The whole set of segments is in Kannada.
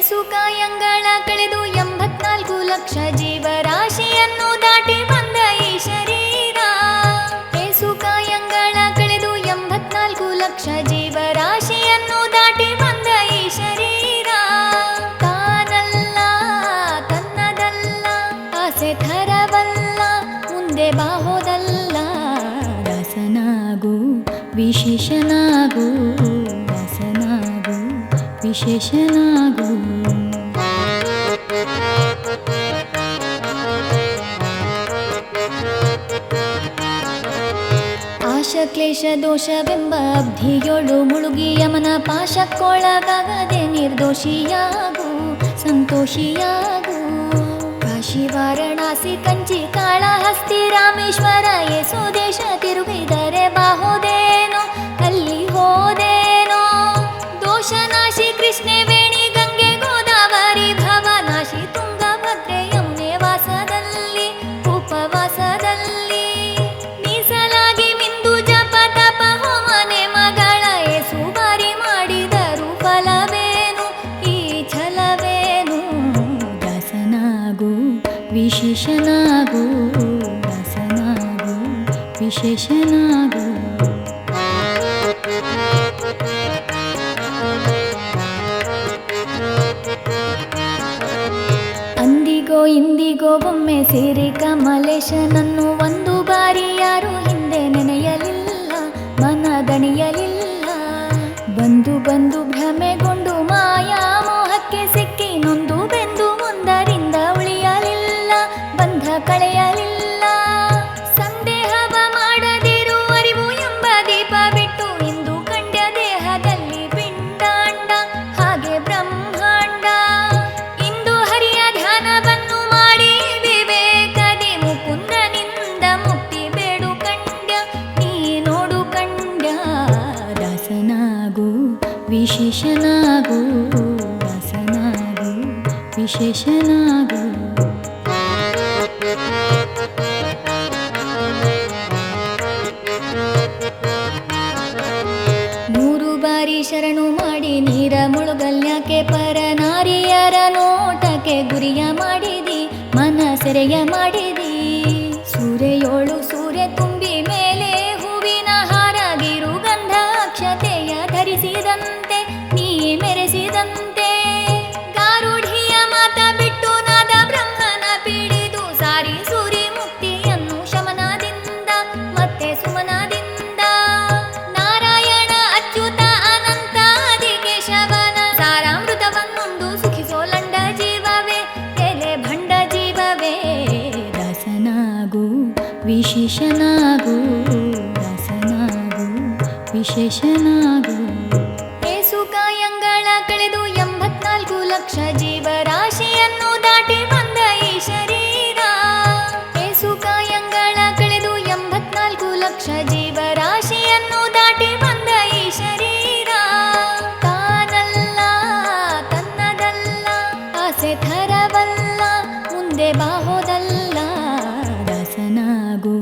ಏಸುಕಾಯಂಗಳ ಕಳೆದು 84 ಲಕ್ಷ ಜೀವರಾಶಿಯನ್ನು ದಾಟಿ ಬಂದ ಈ ಶರೀರ. ಏಸುಕಾಯಂಗಳ ಕಳೆದು 84 ಲಕ್ಷ ಜೀವರಾಶಿಯನ್ನು ದಾಟಿ ಬಂದ ಈ ಶರೀರ. ತಾನಲ್ಲ ತನ್ನದಲ್ಲ ಆಸೆ ಥರವಲ್ಲ ಮುಂದೆ ಬಾಹೋದಲ್ಲ. ದಾಸನಾಗು ವಿಶೇಷನಾಗು, ದಾಸನಾಗು ವಿಶೇಷನಾಗು. ಆಶ ಕ್ಲೇಶ ದೋಷವೆಂಬ ಅಬ್ಧಿಯೊಳು ಮುಳುಗಿ ಯಮನ ಪಾಶಕ್ಕೊಳಗಾಗದೆ ನಿರ್ದೋಷಿಯಾಗು, ಸಂತೋಷಿಯಾಗು. ಕಾಶಿ ವಾರಣಾಸಿ ಕಂಚಿ ಕಾಳಹಸ್ತಿ ರಾಮೇಶ್ವರ ಯೇಸು ದೇಶ ತಿರುಗಿದರೆ ಬಾಹೋದೇನೋ, ಅಲ್ಲಿ ಹೋದೇನೋ. ದೋಷನಾಶಿ ಕೃಷ್ಣೆ ವೇಣಿ ಗಂಗೆ ಗೋದಾವರಿ ಭವನಾಶಿ ತುಂಗಭದ್ರೆ ಯಮುನೆ ವಾಸದಲ್ಲಿ ಉಪವಾಸದಲ್ಲಿ ಮೀಸಲಾಗಿ ಮಿಂದು ಜಪ ತಪ ಹೋಮನೆ ಮಗಳ ಏಸು ಬಾರಿ ಮಾಡಿದರು ಫಲವೇನು ಈ ಛಲವೇನು. ದಾಸನಾಗು ವಿಶೇಷನಾಗು, ದಾಸನಾಗು ವಿಶೇಷನಾಗು. ಅಂದಿಗೋ ಇಂದಿಗೋ ಒಮ್ಮೆ ಸೇರಿ ಕಮಲೇಶನನ್ನು ಒಂದು ಬಾರಿ ಯಾರು ಹಿಂದೆ ನೆನೆಯಲಿಲ್ಲ, ಮನದಣಿಯಲಿಲ್ಲ. ಬಂದು ಬಂದು ಭ್ರಮೆಗೊಂಡು ಮಾಯಾ ಮೋಹಕ್ಕೆ ಸಿಕ್ಕಿ ನೊಂದು ಬೆಂದು ಒಂದರಿಂದ ಉಳಿಯಲಿಲ್ಲ, ಬಂಧ ಕಳೆಯಲಿಲ್ಲ. ಸಂದೇಹವ ಮಾಡದಿರು ಅರಿವು ಎಂಬ ದೀಪ ಬಿಟ್ಟು ಇಂದು ಕಂಡ್ಯ ದೇಹದಲ್ಲಿ ಪಿಂಡಾಂಡ ಹಾಗೆ ಬ್ರಹ್ಮಾಂಡ. ಇಂದು ಹರಿಯ ಧ್ಯಾನವನ್ನು ಮಾಡಿ ವಿವೇಕದಿ ಮುಕುಂದನಿಂದ ಮುಕ್ತಿ ಬೇಡು ಕಂಡ್ಯ, ನೀ ನೋಡು ಕಂಡ್ಯ. ದಾಸನಾಗು ವಿಶೇಷನಾಗು, ದಾಸನಾಗು ವಿಶೇಷನಾಗು. ನೂರು ಬಾರಿ ಶರಣು ಮಾಡಿ ನೀರ ಮುಳುಗಲ್ಯಾಕೆ ಪರನಾರಿಯರ ನೋಟಕ್ಕೆ ಗುರಿಯ ಮಾಡಿದಿ, ಮನ ಸೆರೆಯ ಮಾಡಿದಿ. ಸೂರ್ಯೋಳು ಸೂರ್ಯ ತುಂಬಿ ಮೇಲೆ ಹೂವಿನ ಹಾರಾಗಿರು ಗಂಧ ಅಕ್ಷತೆಯ ಧರಿಸಿದಂತೆ ನೀ ಮೆರೆಸಿದಂತೆ. ಗಾರುಢಿಯ ಮಾತ ಬಿಟ್ಟು ನಾದ ಬ್ರಹ್ಮನ ಪಿಡಿದು ಸಾರಿ ಸೂರಿ ಮುಕ್ತಿಯನ್ನು ಶಮನದಿಂದ ಮತ್ತೆ ಸುಮನದಿಂದ. ನಾರಾಯಣ ಅಚ್ಯುತ ಅನಂತ ಆದಿಕೇಶವನ ಸಾರಾಮೃತವನ್ನುಂಡು ಸುಖಿಸೋಲಂಡ ಜೀವವೇ ಎಲೆ ಭಂಡ ಜೀವವೇ. ದಾಸನಾಗು ವಿಶೇಷನಾಗು, ದಾಸನಾಗು ವಿಶೇಷನಾಗು. ಏಸುಕಾಯಂಗಳ ಕಳೆದು 84 ಲಕ್ಷ ಜೀವರಾಶಿಯನ್ನು ದಾಟಿ ಬಂದ ಈ ಶರೀರ. ಏಸುಕಾಯಂಗಳ ಕಳೆದು 84 ಲಕ್ಷ ಜೀವರಾಶಿಯನ್ನು ದಾಟಿ ಬಂದ ಈ ಶರೀರ. ತಾನಲ್ಲ ತನ್ನದಲ್ಲ ಆಸೆ ಥರವಲ್ಲ ಮುಂದೆ ಬಾಹೋದಲ್ಲ. ದಾಸನಾಗು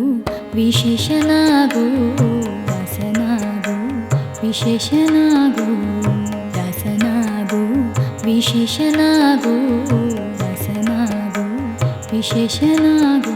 ವಿಶೇಷನಾಗು, ದಾಸನಾಗು ವಿಶೇಷನಾಗು. ದಾಸನಾಗು ವಿಶೇಷನಾಗು, ದಾಸನಾಗು ವಿಶೇಷನಾಗು.